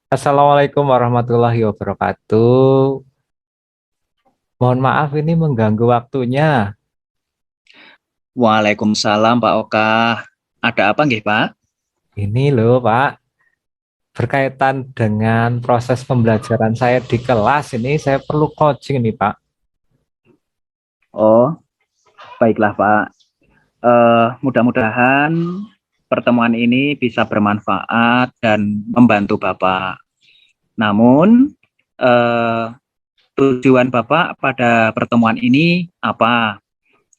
Assalamualaikum warahmatullahi wabarakatuh. Mohon maaf ini mengganggu waktunya. Waalaikumsalam Pak Oka. Ada apa nggih Pak? Ini loh Pak, berkaitan dengan proses pembelajaran saya di kelas ini saya perlu coaching nih Pak. Oh, baiklah Pak. Mudah-mudahan pertemuan ini bisa bermanfaat dan membantu Bapak. Namun, eh, tujuan Bapak pada pertemuan ini apa?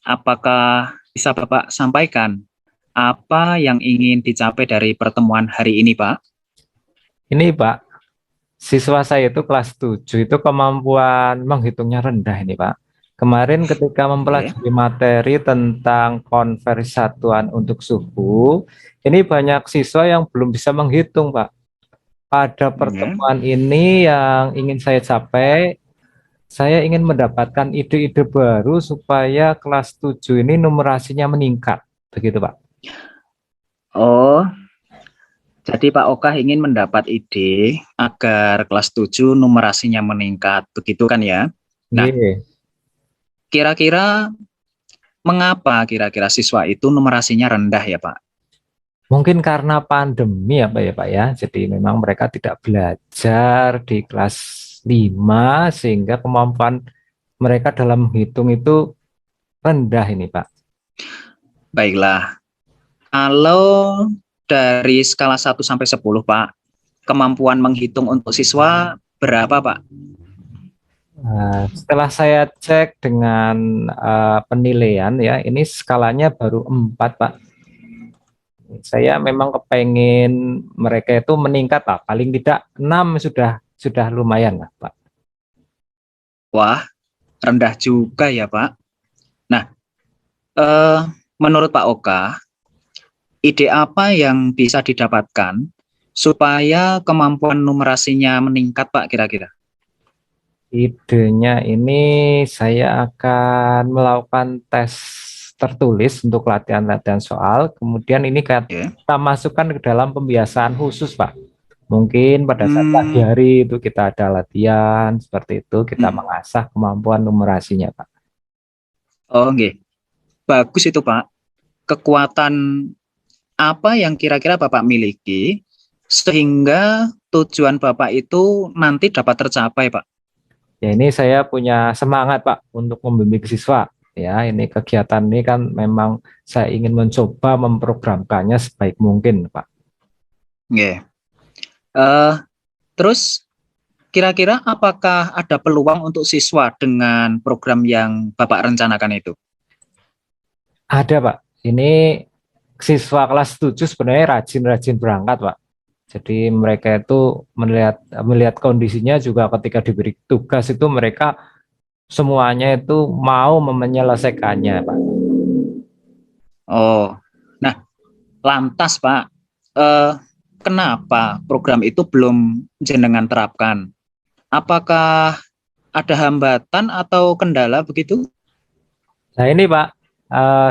Apakah bisa Bapak sampaikan apa yang ingin dicapai dari pertemuan hari ini, Pak? Ini Pak, siswa saya itu kelas 7 itu kemampuan menghitungnya rendah ini Pak. Kemarin ketika Oke. mempelajari materi tentang konversi satuan untuk suhu, ini banyak siswa yang belum bisa menghitung Pak. Pada Ya. pertemuan ini yang ingin saya capai, saya ingin mendapatkan ide-ide baru supaya kelas 7 ini numerasinya meningkat. Begitu, Pak. Oh, jadi Pak Oka ingin mendapat ide agar kelas 7 numerasinya meningkat, begitu kan ya? Nah, Iya. kira-kira mengapa kira-kira siswa itu numerasinya rendah ya Pak? Mungkin karena pandemi apa ya, Pak ya. Jadi memang mereka tidak belajar di kelas 5 sehingga kemampuan mereka dalam menghitung itu rendah ini, Pak. Baiklah, kalau dari skala 1 sampai 10 Pak, kemampuan menghitung untuk siswa berapa Pak? Setelah saya cek dengan penilaian ya, ini skalanya baru 4, Pak. Saya memang kepengen mereka itu meningkat lah, paling tidak 6 sudah lumayan lah, Pak. Wah, rendah juga ya Pak. Nah, eh, menurut Pak Oka, ide apa yang bisa didapatkan supaya kemampuan numerasinya meningkat Pak kira-kira? Idenya ini saya akan melakukan tes tertulis untuk latihan-latihan soal, kemudian ini Ya. kita masukkan ke dalam pembiasaan khusus, Pak. Mungkin pada saat pagi Hmm, hari itu kita ada latihan seperti itu, kita hmm. mengasah kemampuan numerasinya, Pak. Oh, nggih. Bagus itu Pak. Kekuatan apa yang kira-kira Bapak miliki sehingga tujuan Bapak itu nanti dapat tercapai, Pak? Ya ini saya punya semangat Pak untuk membimbing siswa. Ya ini kegiatan ini kan memang saya ingin mencoba memprogramkannya sebaik mungkin Pak. Nggih. Eh, terus kira-kira apakah ada peluang untuk siswa dengan program yang Bapak rencanakan itu? Ada Pak, ini siswa kelas 7 sebenarnya rajin-rajin berangkat Pak. Jadi mereka itu melihat melihat kondisinya juga ketika diberi tugas itu mereka semuanya itu mau menyelesaikannya Pak. Oh, nah lantas Pak, eh, kenapa program itu belum jenengan terapkan? Apakah ada hambatan atau kendala begitu? Nah ini Pak,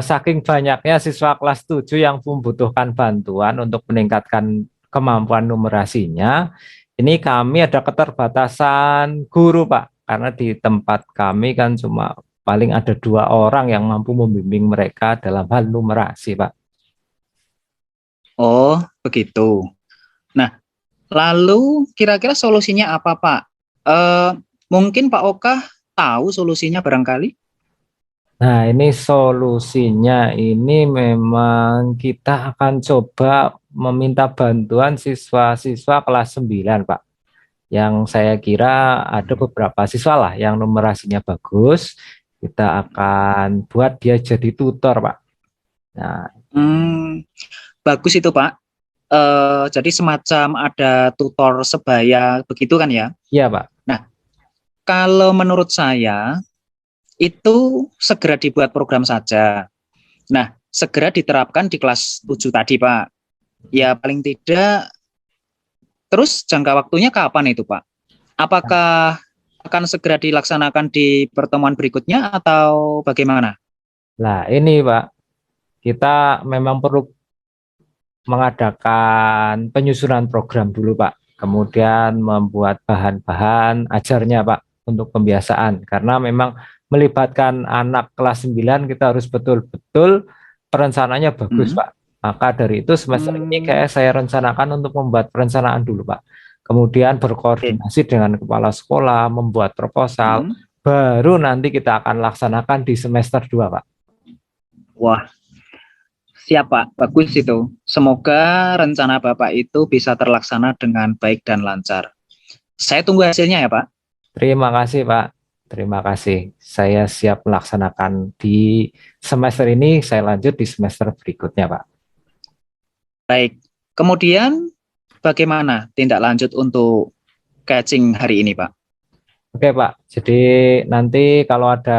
saking banyaknya siswa kelas 7 yang membutuhkan bantuan untuk meningkatkan kemampuan numerasinya, ini kami ada keterbatasan guru Pak, karena di tempat kami kan cuma paling ada 2 orang yang mampu membimbing mereka dalam hal numerasi Pak. Oh, begitu. Nah, lalu kira-kira solusinya apa, Pak? Eh, Mungkin Pak Oka tahu solusinya barangkali? Nah ini solusinya ini memang kita akan coba meminta bantuan siswa-siswa kelas 9 Pak. Yang saya kira ada beberapa siswa lah yang numerasinya bagus, kita akan buat dia jadi tutor, Pak. Nah, Hmm, bagus itu, Pak. Jadi semacam ada tutor sebaya begitu kan ya? iya, Pak. Nah, kalau menurut saya itu segera dibuat program saja. Nah, segera diterapkan di kelas 7 tadi, Pak. Ya paling tidak, terus jangka waktunya kapan itu, Pak? Apakah akan segera dilaksanakan di pertemuan berikutnya atau bagaimana? Nah, ini Pak, kita memang perlu mengadakan penyusunan program dulu, Pak. kemudian membuat bahan-bahan ajarnya Pak untuk pembiasaan. Karena memang melibatkan anak kelas 9 kita harus betul-betul perencanaannya bagus Hmm. Pak. Maka dari itu semester ini kayak saya rencanakan untuk membuat perencanaan dulu Pak. Kemudian Oke. berkoordinasi dengan kepala sekolah, membuat proposal, Hmm. baru nanti kita akan laksanakan di semester 2 Pak. Wah, siap Pak, bagus itu. Semoga rencana Bapak itu bisa terlaksana dengan baik dan lancar. Saya tunggu hasilnya ya Pak. Terima kasih Pak. Terima kasih. Saya siap melaksanakan di semester ini, saya lanjut di semester berikutnya Pak. Baik. Kemudian bagaimana tindak lanjut untuk catching hari ini Pak? Oke Pak, jadi nanti kalau ada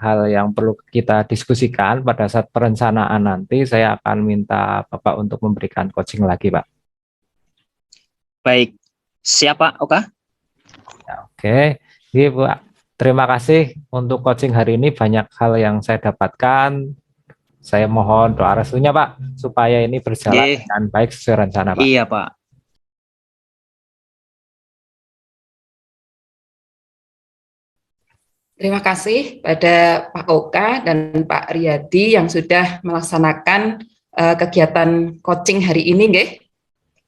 hal yang perlu kita diskusikan pada saat perencanaan nanti, saya akan minta Bapak untuk memberikan coaching lagi Pak. Baik. Siap Pak Oka? Ya, oke, ini Pak. Terima kasih untuk coaching hari ini, banyak hal yang saya dapatkan. Saya mohon doa restunya Pak, supaya ini berjalan Nggih. dengan baik sesuai rencana Pak. Iya Pak. Terima kasih pada Pak Oka dan Pak Riyadi yang sudah melaksanakan kegiatan coaching hari ini, nggih.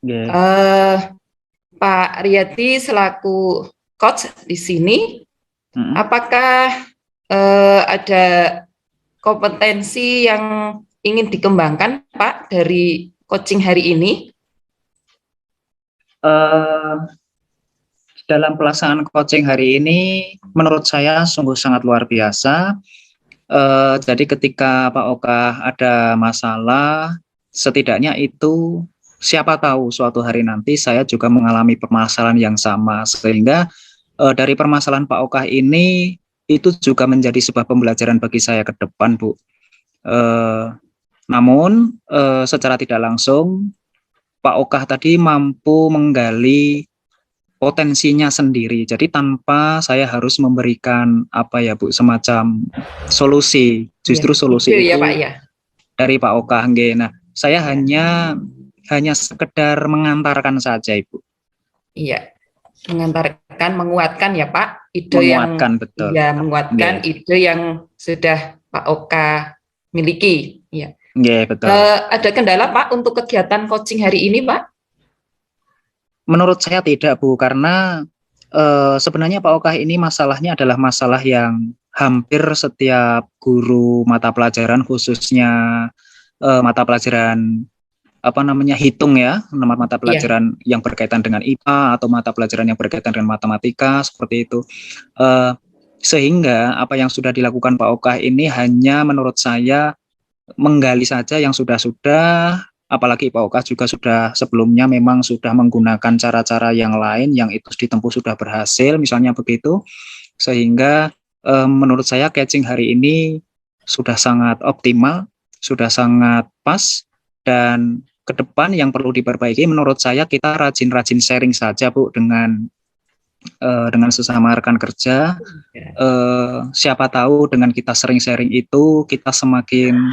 Nggih. Pak Riyadi selaku coach di sini, apakah ada kompetensi yang ingin dikembangkan, Pak, dari coaching hari ini? Dalam pelaksanaan coaching hari ini, menurut saya sungguh sangat luar biasa. Jadi ketika Pak Oka ada masalah, setidaknya itu siapa tahu suatu hari nanti saya juga mengalami permasalahan yang sama, sehingga dari permasalahan Pak Oka ini itu juga menjadi sebuah pembelajaran bagi saya ke depan, Bu. Namun secara tidak langsung Pak Oka tadi mampu menggali potensinya sendiri. Jadi tanpa saya harus memberikan apa ya Bu, semacam solusi. Justru solusi itu itu ya Pak ya. Dari Pak Oka. Nah, saya hanya sekedar mengantarkan saja Ibu. Iya. Mengantarkan, menguatkan ya Pak ide Menguatkan, yang betul. Ya, menguatkan ide yang sudah Pak Oka miliki. Ya. Betul. Ada kendala Pak untuk kegiatan coaching hari ini Pak? Menurut saya tidak Bu, karena sebenarnya Pak Oka ini masalahnya adalah masalah yang hampir setiap guru mata pelajaran, khususnya mata pelajaran hitung ya, mata pelajaran yang berkaitan dengan IPA atau mata pelajaran yang berkaitan dengan matematika seperti itu. Sehingga apa yang sudah dilakukan Pak Oka ini hanya menurut saya menggali saja yang sudah-sudah. Apalagi Pak Oka juga sudah sebelumnya memang sudah menggunakan cara-cara yang lain yang itu ditempuh sudah berhasil, misalnya begitu. Sehingga menurut saya catching hari ini sudah sangat optimal, sudah sangat pas, dan ke depan yang perlu diperbaiki menurut saya kita rajin-rajin sharing saja Bu dengan sesama rekan kerja. Siapa tahu dengan kita sering sharing itu kita semakin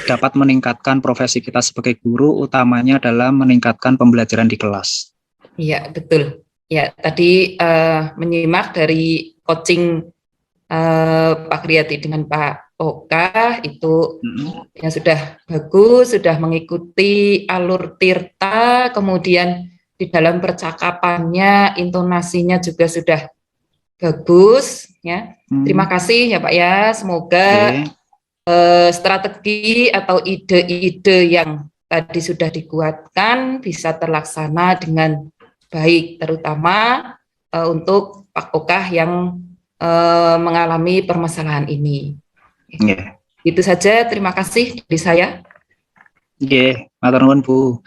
dapat meningkatkan profesi kita sebagai guru, utamanya dalam meningkatkan pembelajaran di kelas. Iya, betul. Ya, tadi menyimak dari coaching Pak Riyadi dengan Pak Oka itu yang sudah bagus, sudah mengikuti alur Tirta, kemudian di dalam percakapannya, intonasinya juga sudah bagus. Ya, terima kasih ya Pak ya. Semoga strategi atau ide-ide yang tadi sudah dikuatkan bisa terlaksana dengan baik, terutama untuk Pak Okah yang mengalami permasalahan ini. Itu saja, terima kasih dari saya. Matur nuwun Bu.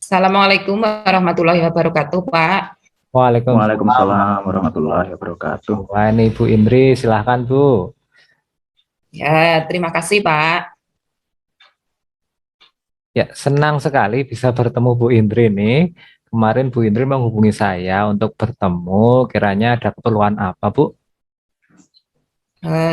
Assalamualaikum warahmatullahi wabarakatuh, Pak. Waalaikumsalam warahmatullahi wabarakatuh. Wah, ini Bu Indri, silahkan Bu. Ya, terima kasih Pak. Ya, senang sekali bisa bertemu Bu Indri nih. kemarin Bu Indri menghubungi saya untuk bertemu, kiranya ada keperluan apa, Bu?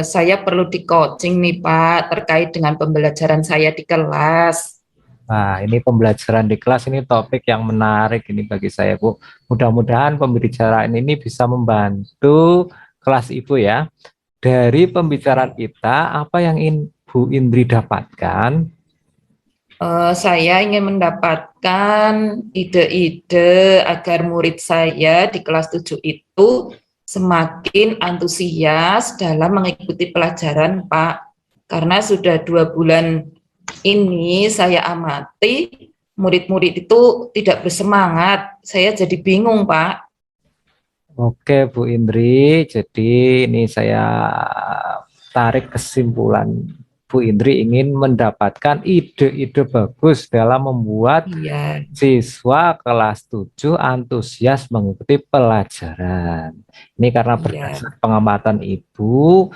Saya perlu di coaching nih Pak terkait dengan pembelajaran saya di kelas. Nah, ini pembelajaran di kelas ini topik yang menarik ini bagi saya, Bu. Mudah-mudahan pembicaraan ini bisa membantu kelas Ibu ya. Dari pembicaraan kita, apa yang ingin Bu Indri dapatkan? Saya ingin mendapatkan ide-ide agar murid saya di kelas 7 itu semakin antusias dalam mengikuti pelajaran, Pak. Karena sudah 2 bulan ini saya amati murid-murid itu tidak bersemangat. Saya jadi bingung, Pak. Oke, Bu Indri. Jadi ini saya tarik kesimpulan Bu Indri ingin mendapatkan ide-ide bagus dalam membuat Iya, siswa kelas 7 antusias mengikuti pelajaran. Ini karena iya, berdasar pengamatan Ibu,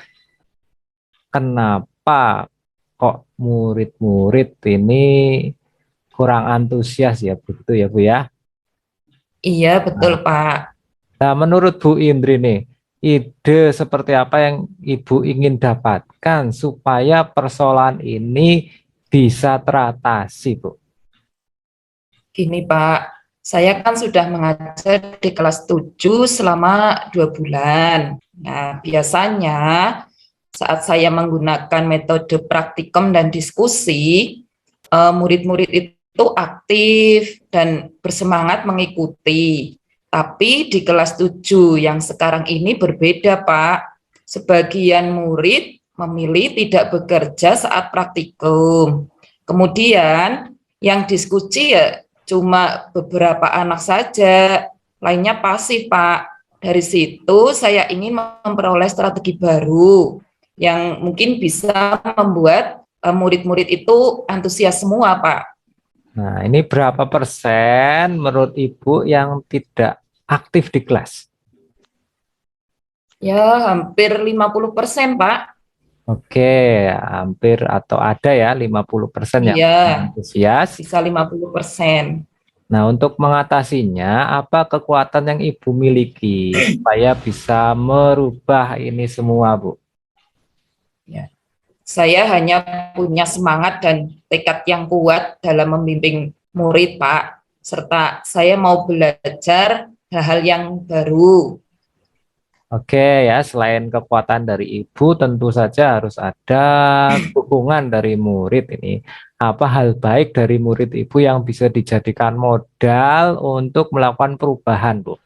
kenapa kok murid-murid ini kurang antusias ya begitu ya Bu ya? iya betul, Pak. Nah, menurut Bu Indri nih, ide seperti apa yang Ibu ingin dapatkan supaya persoalan ini bisa teratasi, Bu? Gini Pak, saya kan sudah mengajar di kelas 7 selama 2 bulan. Nah, biasanya saat saya menggunakan metode praktikum dan diskusi, murid-murid itu aktif dan bersemangat mengikuti. Tapi di kelas 7 yang sekarang ini berbeda, Pak. Sebagian murid memilih tidak bekerja saat praktikum. Kemudian yang diskusi ya cuma beberapa anak saja, lainnya pasif, Pak. Dari situ saya ingin memperoleh strategi baru yang mungkin bisa membuat murid-murid itu antusias semua, Pak. Nah, ini berapa persen menurut Ibu yang tidak aktif di kelas? Ya, hampir 50%, Pak. Oke, hampir atau ada ya 50% yang Iya, antusias. bisa 50%. Nah, untuk mengatasinya, apa kekuatan yang Ibu miliki supaya bisa merubah ini semua, Bu? Ya. Saya hanya punya semangat dan tekad yang kuat dalam membimbing murid, Pak. Serta saya mau belajar hal-hal yang baru. Oke ya, selain kekuatan dari Ibu, tentu saja harus ada dukungan dari murid ini. Apa hal baik dari murid Ibu yang bisa dijadikan modal untuk melakukan perubahan, Bu?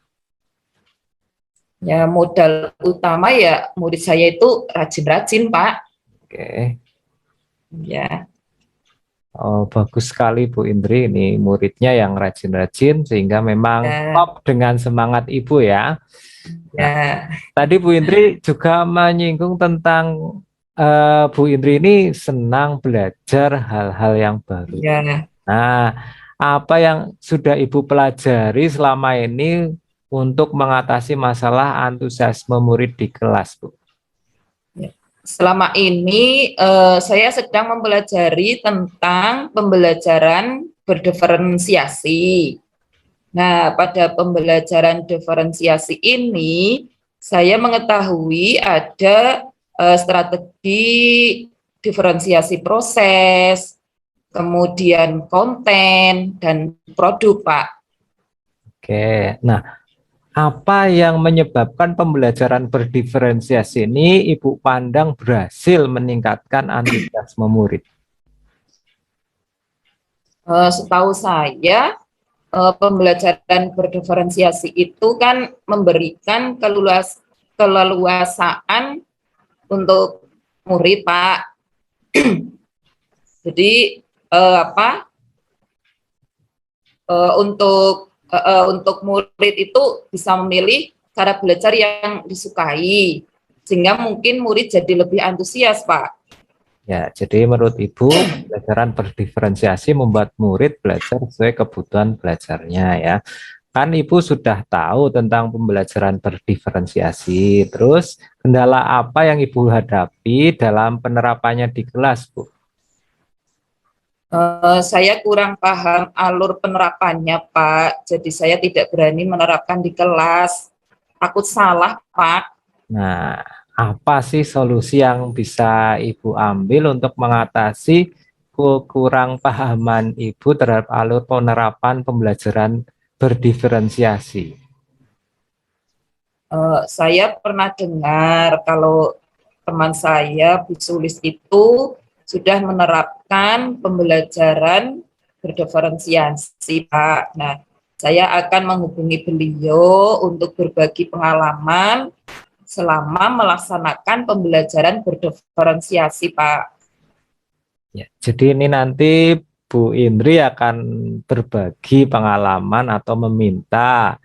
Ya, modal utama ya murid saya itu rajin-rajin, Pak. Oke. Ya, Oh, bagus sekali Bu Indri, ini muridnya yang rajin-rajin sehingga memang ya, top dengan semangat Ibu ya. Nah, ya, tadi Bu Indri juga menyinggung tentang Bu Indri ini senang belajar hal-hal yang baru. ya. Nah, apa yang sudah Ibu pelajari selama ini untuk mengatasi masalah antusiasme murid di kelas, Bu? Selama ini saya sedang mempelajari tentang pembelajaran berdiferensiasi. Nah, pada pembelajaran diferensiasi ini, saya mengetahui ada strategi diferensiasi proses, kemudian konten, dan produk, Pak. Oke, nah apa yang menyebabkan pembelajaran berdiferensiasi ini Ibu pandang berhasil meningkatkan antusiasme murid? Setahu saya, pembelajaran berdiferensiasi itu kan memberikan keleluasaan untuk murid, Pak. Jadi untuk murid itu bisa memilih cara belajar yang disukai, sehingga mungkin murid jadi lebih antusias, Pak. Ya, jadi menurut Ibu, pembelajaran berdiferensiasi membuat murid belajar sesuai kebutuhan belajarnya ya. Kan Ibu sudah tahu tentang pembelajaran berdiferensiasi. Terus kendala apa yang Ibu hadapi dalam penerapannya di kelas, Bu? Saya kurang paham alur penerapannya, Pak. Jadi saya tidak berani menerapkan di kelas. Takut salah, Pak. Nah, apa sih solusi yang bisa Ibu ambil untuk mengatasi kurang pahaman Ibu terhadap alur penerapan pembelajaran berdiferensiasi? Saya pernah dengar kalau teman saya Bu Sulis itu sudah menerapkan pembelajaran berdiferensiasi, Pak. Nah, saya akan menghubungi beliau untuk berbagi pengalaman selama melaksanakan pembelajaran berdiferensiasi, Pak. Ya, jadi ini nanti Bu Indri akan berbagi pengalaman atau meminta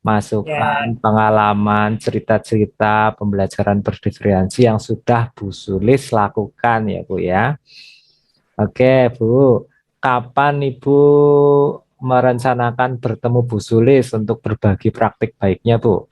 masukan, Ya, pengalaman, cerita-cerita pembelajaran berdiferensi yang sudah Bu Sulis lakukan ya Bu ya. Oke Bu, kapan Ibu merencanakan bertemu Bu Sulis untuk berbagi praktik baiknya Bu?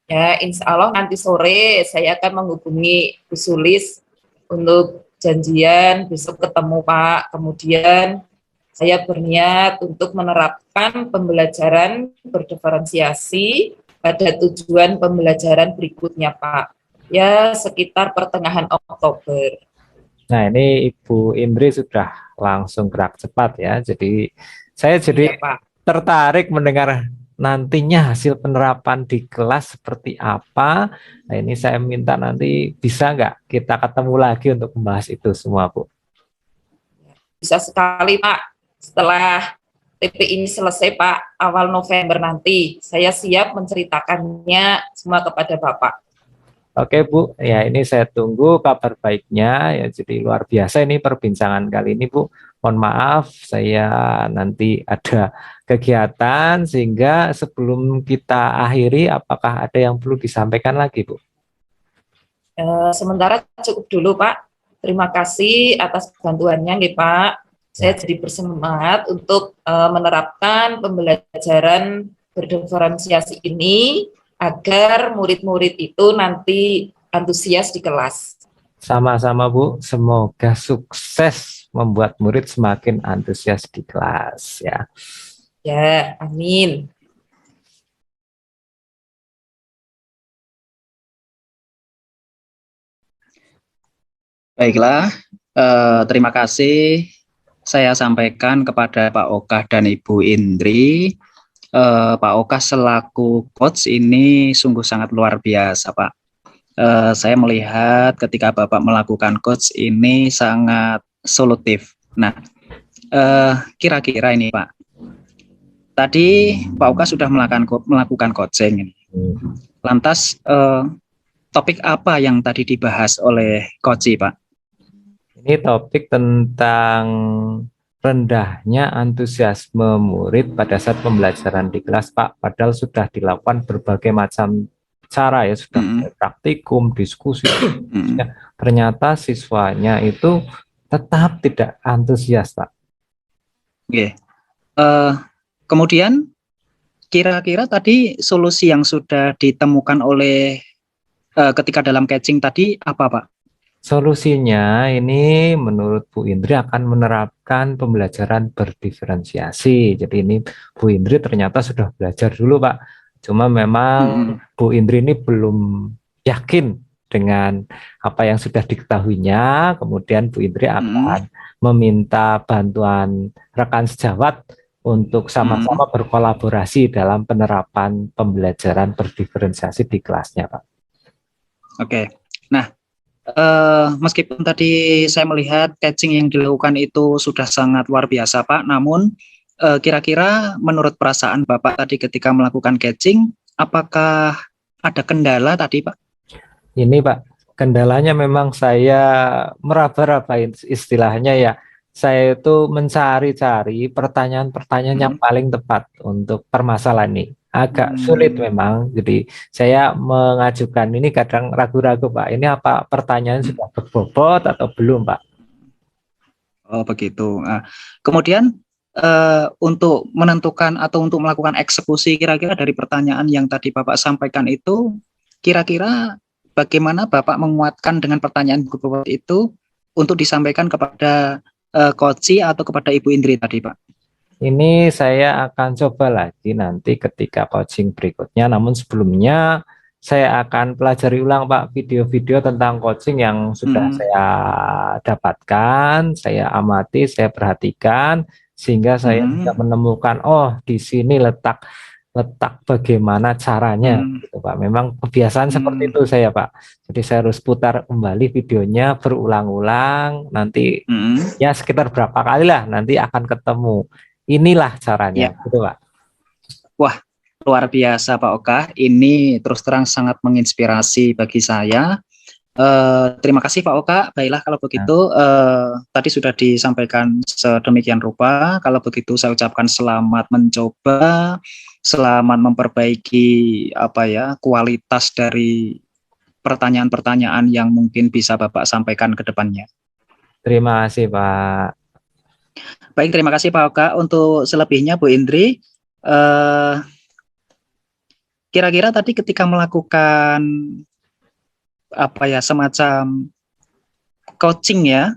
ya, insya Allah nanti sore saya akan menghubungi Bu Sulis untuk janjian besok ketemu, Pak. Kemudian saya berniat untuk menerapkan pembelajaran berdiferensiasi pada tujuan pembelajaran berikutnya, Pak. Ya, sekitar pertengahan Oktober. Nah ini Ibu Indri sudah langsung gerak cepat ya. Jadi saya Iya, jadi Pak. tertarik mendengar nantinya hasil penerapan di kelas seperti apa. Nah ini saya minta nanti bisa nggak kita ketemu lagi untuk membahas itu semua Bu. Bisa sekali, Pak. Setelah TP ini selesai, Pak, awal November nanti, saya siap menceritakannya semua kepada Bapak. Oke Bu, ya ini saya tunggu kabar baiknya ya. Jadi luar biasa ini perbincangan kali ini Bu. Mohon maaf saya nanti ada kegiatan sehingga sebelum kita akhiri apakah ada yang perlu disampaikan lagi Bu? Sementara cukup dulu, Pak. Terima kasih atas bantuannya nih, Pak. Saya Ya, jadi bersemangat untuk menerapkan pembelajaran berdiferensiasi ini agar murid-murid itu nanti antusias di kelas. sama-sama Bu. Semoga sukses membuat murid semakin antusias di kelas ya. Ya, amin. Baiklah, terima kasih saya sampaikan kepada Pak Okah dan Ibu Indri. Pak Okah selaku coach ini sungguh sangat luar biasa, Pak. Saya melihat ketika Bapak melakukan coach ini sangat solutif. Nah, kira-kira ini Pak, tadi Pak Okah sudah melakukan coaching. Lantas topik apa yang tadi dibahas oleh coach, Pak? Ini topik tentang rendahnya antusiasme murid pada saat pembelajaran di kelas, Pak. Padahal sudah dilakukan berbagai macam cara ya, sudah praktikum, diskusi. Ternyata siswanya itu tetap tidak antusias, Pak. Oke. Kemudian kira-kira tadi solusi yang sudah ditemukan oleh ketika dalam catching tadi apa, Pak? Solusinya ini menurut Bu Indri akan menerapkan pembelajaran berdiferensiasi. Jadi ini Bu Indri ternyata sudah belajar dulu Pak. Cuma memang Bu Indri ini belum yakin dengan apa yang sudah diketahuinya. Kemudian Bu Indri akan meminta bantuan rekan sejawat untuk sama-sama berkolaborasi dalam penerapan pembelajaran berdiferensiasi di kelasnya Pak. Oke. Nah, meskipun tadi saya melihat catching yang dilakukan itu sudah sangat luar biasa, Pak. Namun kira-kira menurut perasaan Bapak tadi ketika melakukan catching, apakah ada kendala tadi, Pak? Ini Pak, kendalanya memang saya meraba-raba istilahnya ya. Saya itu mencari-cari pertanyaan-pertanyaan yang paling tepat untuk permasalahan ini. Agak sulit memang, jadi saya mengajukan ini kadang ragu-ragu Pak. Ini apa pertanyaan sudah berbobot atau belum Pak? Oh begitu. Nah, kemudian untuk menentukan atau untuk melakukan eksekusi kira-kira dari pertanyaan yang tadi Bapak sampaikan itu, kira-kira bagaimana Bapak menguatkan dengan pertanyaan berbobot itu untuk disampaikan kepada Koci atau kepada Ibu Indri tadi, Pak? Ini saya akan coba lagi nanti ketika coaching berikutnya. Namun sebelumnya saya akan pelajari ulang Pak video-video tentang coaching yang sudah saya dapatkan, saya amati, saya perhatikan sehingga saya bisa menemukan di sini letak bagaimana caranya gitu Pak. Memang kebiasaan seperti itu saya Pak. Jadi saya harus putar kembali videonya berulang-ulang, nanti ya sekitar berapa kali lah nanti akan ketemu. Inilah caranya, Ya. gitu Pak. Wah, luar biasa Pak Oka. Ini terus terang sangat menginspirasi bagi saya. Terima kasih Pak Oka. Baiklah kalau begitu tadi sudah disampaikan sedemikian rupa. Kalau begitu saya ucapkan selamat mencoba, selamat memperbaiki kualitas dari pertanyaan-pertanyaan yang mungkin bisa Bapak sampaikan ke depannya. Terima kasih Pak. Baik, terima kasih Pak Oka. Untuk selebihnya Bu Indri, kira-kira tadi ketika melakukan semacam coaching ya,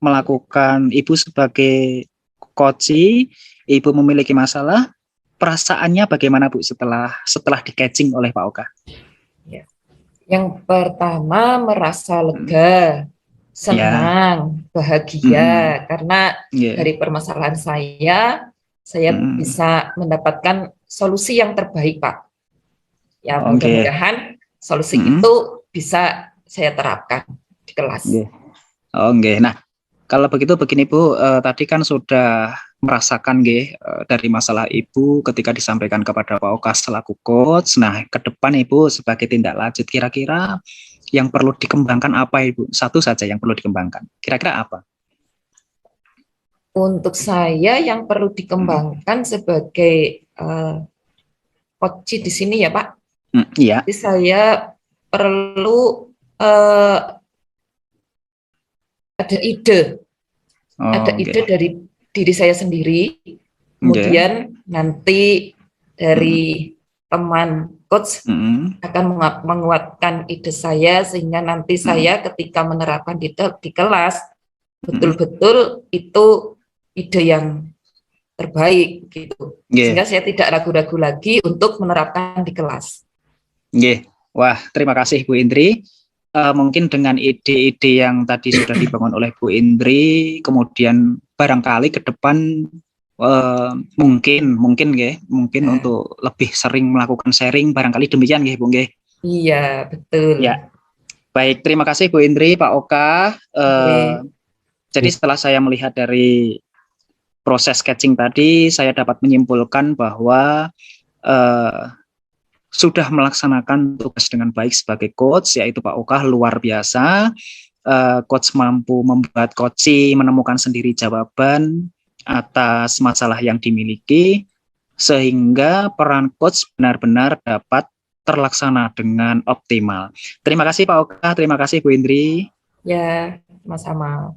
melakukan Ibu sebagai coach, Ibu memiliki masalah, perasaannya bagaimana Bu setelah di-coaching oleh Pak Oka? Ya. Yang pertama merasa lega, senang, bahagia karena dari permasalahan saya bisa mendapatkan solusi yang terbaik Pak. Ya mudah-mudahan solusi itu bisa saya terapkan di kelas. Nah, kalau begitu begini Bu, tadi kan sudah merasakan dari masalah Ibu ketika disampaikan kepada Pak Oka selaku coach. Nah, ke depan Ibu sebagai tindak lanjut kira-kira yang perlu dikembangkan apa Ibu? Satu saja yang perlu dikembangkan. Kira-kira apa? Untuk saya yang perlu dikembangkan sebagai coach di sini ya Pak. Iya. Jadi saya perlu ada ide. Ada ide dari diri saya sendiri. Kemudian nanti dari teman coach akan menguatkan ide saya sehingga nanti saya ketika menerapkan di kelas betul-betul itu ide yang terbaik gitu. Sehingga saya tidak ragu-ragu lagi untuk menerapkan di kelas. Wah, terima kasih Bu Indri. Mungkin dengan ide-ide yang tadi sudah dibangun oleh Bu Indri, kemudian barangkali ke depan mungkin untuk lebih sering melakukan sharing, barangkali demikian Bu Iya, betul. Ya. Baik, terima kasih Bu Indri, Pak Oka. Jadi setelah saya melihat dari proses sketching tadi, saya dapat menyimpulkan bahwa sudah melaksanakan tugas dengan baik sebagai coach, yaitu Pak Oka luar biasa. Coach mampu membuat coach menemukan sendiri jawaban atas masalah yang dimiliki, sehingga peran coach benar-benar dapat terlaksana dengan optimal. Terima kasih Pak Oka, terima kasih Bu Indri. Ya, sama-sama.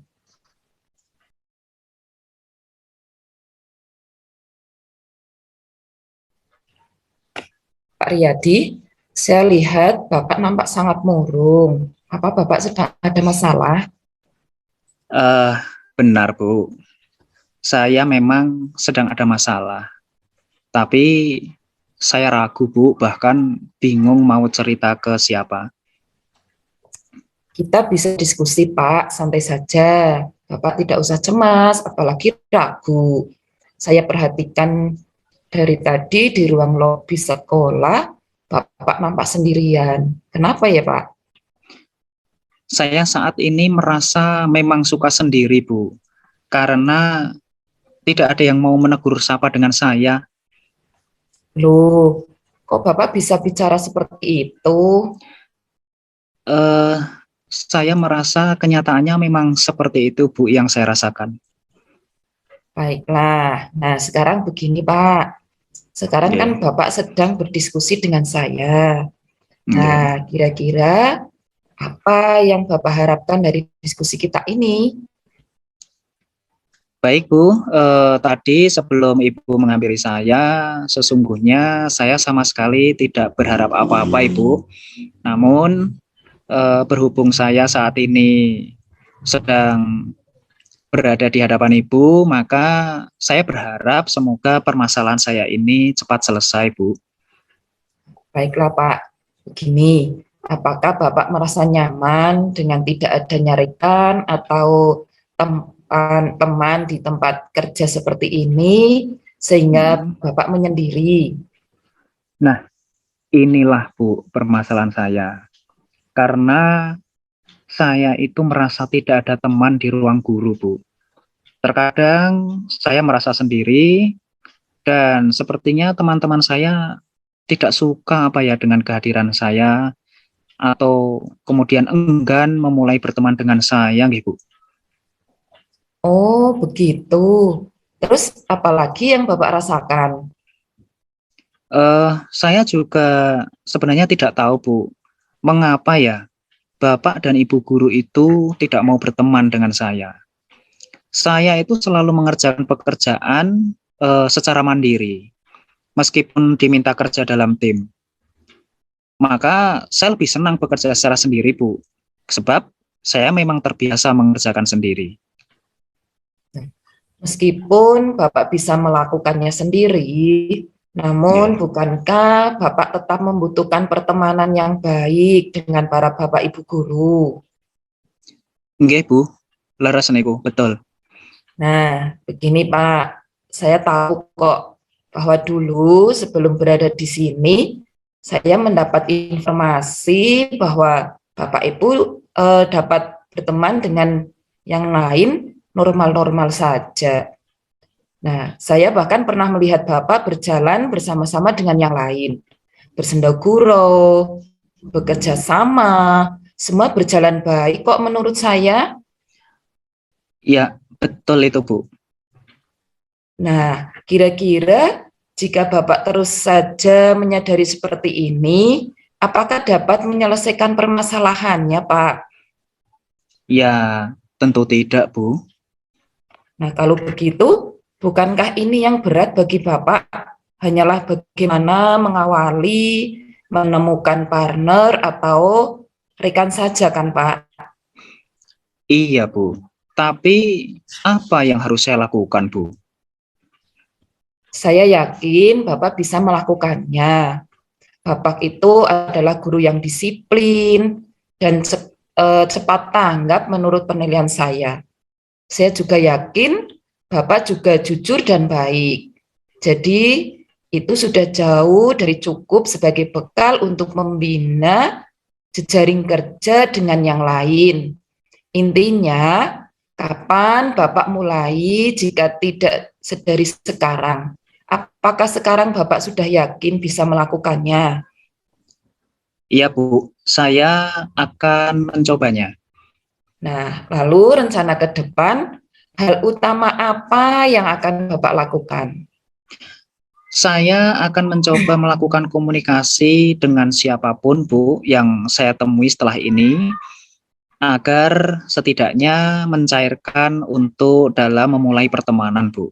Pak Riyadi, saya lihat Bapak nampak sangat murung. Apa Bapak sedang ada masalah? Benar Bu, saya memang sedang ada masalah. Tapi saya ragu Bu, bahkan bingung mau cerita ke siapa. Kita bisa diskusi Pak, santai saja. Bapak tidak usah cemas, apalagi ragu. Saya perhatikan dari tadi di ruang lobi sekolah, Bapak nampak sendirian. Kenapa ya Pak? Saya saat ini merasa memang suka sendiri Bu, karena tidak ada yang mau menegur sapa dengan saya. Loh, kok Bapak bisa bicara seperti itu? Saya merasa kenyataannya memang seperti itu Bu yang saya rasakan. Baiklah, nah sekarang begini Pak. Sekarang kan Bapak sedang berdiskusi dengan saya. Nah, kira-kira apa yang Bapak harapkan dari diskusi kita ini? Baik Bu, tadi sebelum Ibu menghampiri saya, sesungguhnya saya sama sekali tidak berharap apa-apa Ibu. Namun berhubung saya saat ini sedang berada di hadapan Ibu, maka saya berharap semoga permasalahan saya ini cepat selesai, Bu. Baiklah Pak, begini, apakah Bapak merasa nyaman dengan tidak adanya rekan atau teman di tempat kerja seperti ini, sehingga Bapak menyendiri? Nah, inilah Bu permasalahan saya. Karena saya itu merasa tidak ada teman di ruang guru, Bu. Terkadang saya merasa sendiri dan sepertinya teman-teman saya tidak suka dengan kehadiran saya atau kemudian enggan memulai berteman dengan saya, Bu. Oh, begitu. Terus apalagi yang Bapak rasakan? Saya juga sebenarnya tidak tahu, Bu, mengapa ya Bapak dan Ibu guru itu tidak mau berteman dengan saya. Saya itu selalu mengerjakan pekerjaan secara mandiri, meskipun diminta kerja dalam tim. Maka saya lebih senang bekerja secara sendiri, Bu, sebab saya memang terbiasa mengerjakan sendiri. Meskipun Bapak bisa melakukannya sendiri, namun bukankah Bapak tetap membutuhkan pertemanan yang baik dengan para Bapak Ibu guru? Nggih, Bu, leres niku, betul. Nah, begini Pak, saya tahu kok bahwa dulu sebelum berada di sini, saya mendapat informasi bahwa Bapak Ibu dapat berteman dengan yang lain normal-normal saja. Nah, saya bahkan pernah melihat Bapak berjalan bersama-sama dengan yang lain, bersenda gurau, bekerja sama, semua berjalan baik kok menurut saya. Ya, betul itu, Bu. Nah, kira-kira jika Bapak terus saja menyadari seperti ini, apakah dapat menyelesaikan permasalahannya, Pak? Ya, tentu tidak, Bu. Nah, kalau begitu, bukankah ini yang berat bagi Bapak? Hanyalah bagaimana mengawali, menemukan partner atau rekan saja kan, Pak? Iya, Bu. Tapi apa yang harus saya lakukan, Bu? Saya yakin Bapak bisa melakukannya. Bapak itu adalah guru yang disiplin dan cepat tanggap menurut penilaian saya. Saya juga yakin Bapak juga jujur dan baik. Jadi itu sudah jauh dari cukup sebagai bekal untuk membina jejaring kerja dengan yang lain. Intinya, kapan Bapak mulai jika tidak dari sekarang? Apakah sekarang Bapak sudah yakin bisa melakukannya? Iya, Bu. Saya akan mencobanya. Nah, lalu rencana ke depan, hal utama apa yang akan Bapak lakukan? Saya akan mencoba melakukan komunikasi dengan siapapun, Bu, yang saya temui setelah ini, agar setidaknya mencairkan untuk dalam memulai pertemanan, Bu.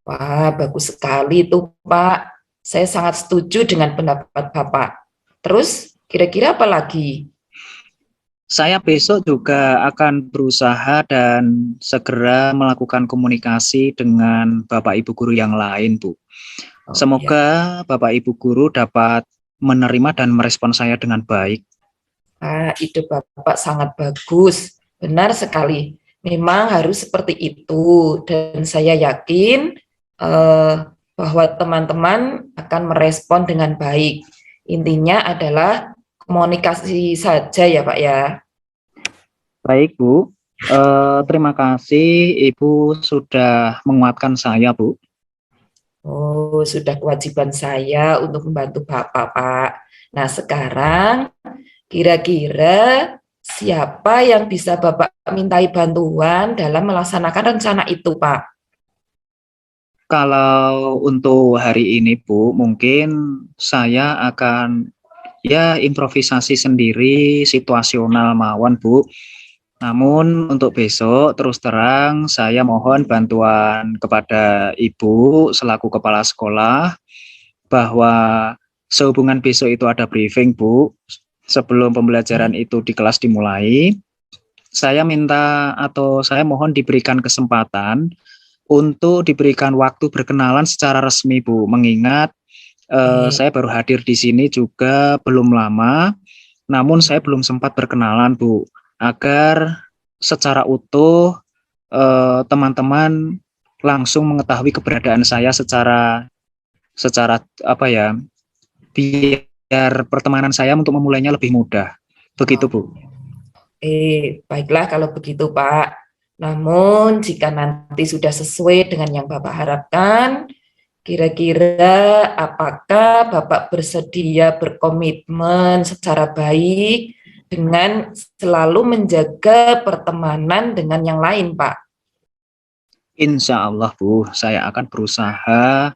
Wah, bagus sekali itu, Pak. Saya sangat setuju dengan pendapat Bapak. Terus, kira-kira apa lagi? Saya besok juga akan berusaha dan segera melakukan komunikasi dengan Bapak Ibu guru yang lain, Bu. Semoga Bapak Ibu guru dapat menerima dan merespon saya dengan baik. Ide Bapak sangat bagus, benar sekali. Memang harus seperti itu, dan saya yakin bahwa teman-teman akan merespon dengan baik. Intinya adalah komunikasi saja ya Pak ya. Baik, Bu. Terima kasih Ibu sudah menguatkan saya, Bu. Oh, sudah kewajiban saya untuk membantu Bapak, Pak. Nah, sekarang kira-kira siapa yang bisa Bapak mintai bantuan dalam melaksanakan rencana itu, Pak? Kalau untuk hari ini, Bu, mungkin saya akan improvisasi sendiri, situasional mawon, Bu. Namun untuk besok terus terang saya mohon bantuan kepada Ibu selaku kepala sekolah bahwa sehubungan besok itu ada briefing, Bu, sebelum pembelajaran itu di kelas dimulai. saya minta atau saya mohon diberikan kesempatan untuk diberikan waktu berkenalan secara resmi, Bu. Mengingat saya baru hadir di sini juga belum lama, namun saya belum sempat berkenalan, Bu. Agar secara utuh teman-teman langsung mengetahui keberadaan saya secara apa ya, biar pertemanan saya untuk memulainya lebih mudah. Begitu, Bu. Baiklah kalau begitu, Pak. Namun jika nanti sudah sesuai dengan yang Bapak harapkan, kira-kira apakah Bapak bersedia berkomitmen secara baik dengan selalu menjaga pertemanan dengan yang lain, Pak? Insya Allah, Bu, saya akan berusaha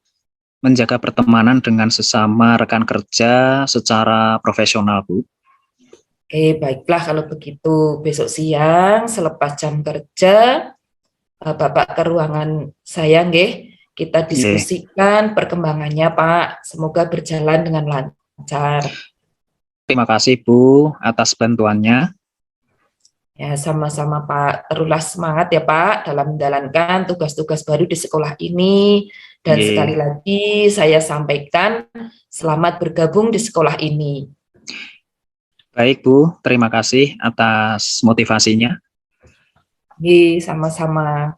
menjaga pertemanan dengan sesama rekan kerja secara profesional, Bu. Baiklah kalau begitu. Besok siang selepas jam kerja, Bapak ke ruangan saya, nggih. Kita diskusikan perkembangannya, Pak. Semoga berjalan dengan lancar. Terima kasih, Bu, atas bantuannya. Ya, sama-sama, Pak. Teruslah semangat ya, Pak, dalam menjalankan tugas-tugas baru di sekolah ini. Dan sekali lagi saya sampaikan selamat bergabung di sekolah ini. Baik, Bu. Terima kasih atas motivasinya. Sama-sama.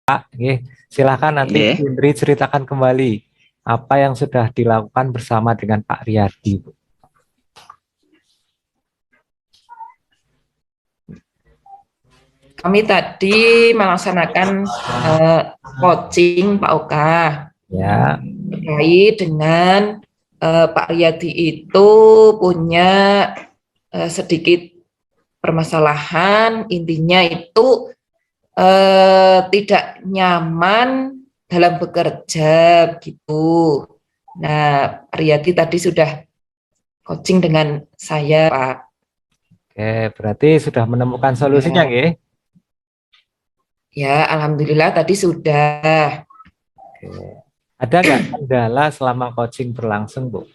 Pak, silakan nanti Indri ceritakan kembali apa yang sudah dilakukan bersama dengan Pak Riyadi, Bu. Kami tadi melaksanakan coaching Pak Oka, ya, terkait dengan Pak Riyadi itu punya sedikit permasalahan, intinya itu tidak nyaman dalam bekerja gitu. Nah, Pak Riyadi tadi sudah coaching dengan saya, Pak. Oke, berarti sudah menemukan solusinya, nggih? Ya, alhamdulillah tadi sudah. Oke. Ada nggak kendala selama coaching berlangsung, Bu?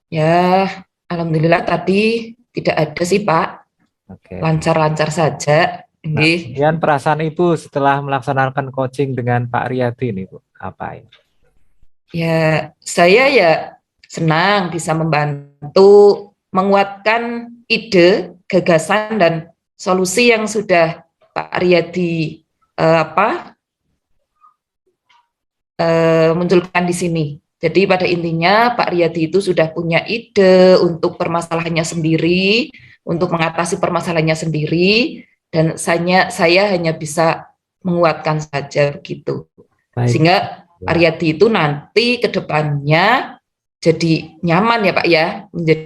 Ya, alhamdulillah tadi tidak ada sih, Pak. Oke. Lancar-lancar saja. Nah, kemudian perasaan Ibu setelah melaksanakan coaching dengan Pak Riyadi ini, Bu, apa ini? Ya, saya ya senang bisa membantu menguatkan ide, gagasan dan solusi yang sudah Pak Riyadi munculkan di sini. Jadi pada intinya Pak Riyadi itu sudah punya ide untuk permasalahannya sendiri, untuk mengatasi permasalahannya sendiri, dan saya hanya bisa menguatkan saja begitu. Baik. Sehingga Pak Riyadi itu nanti ke depannya jadi nyaman ya Pak ya, menjadi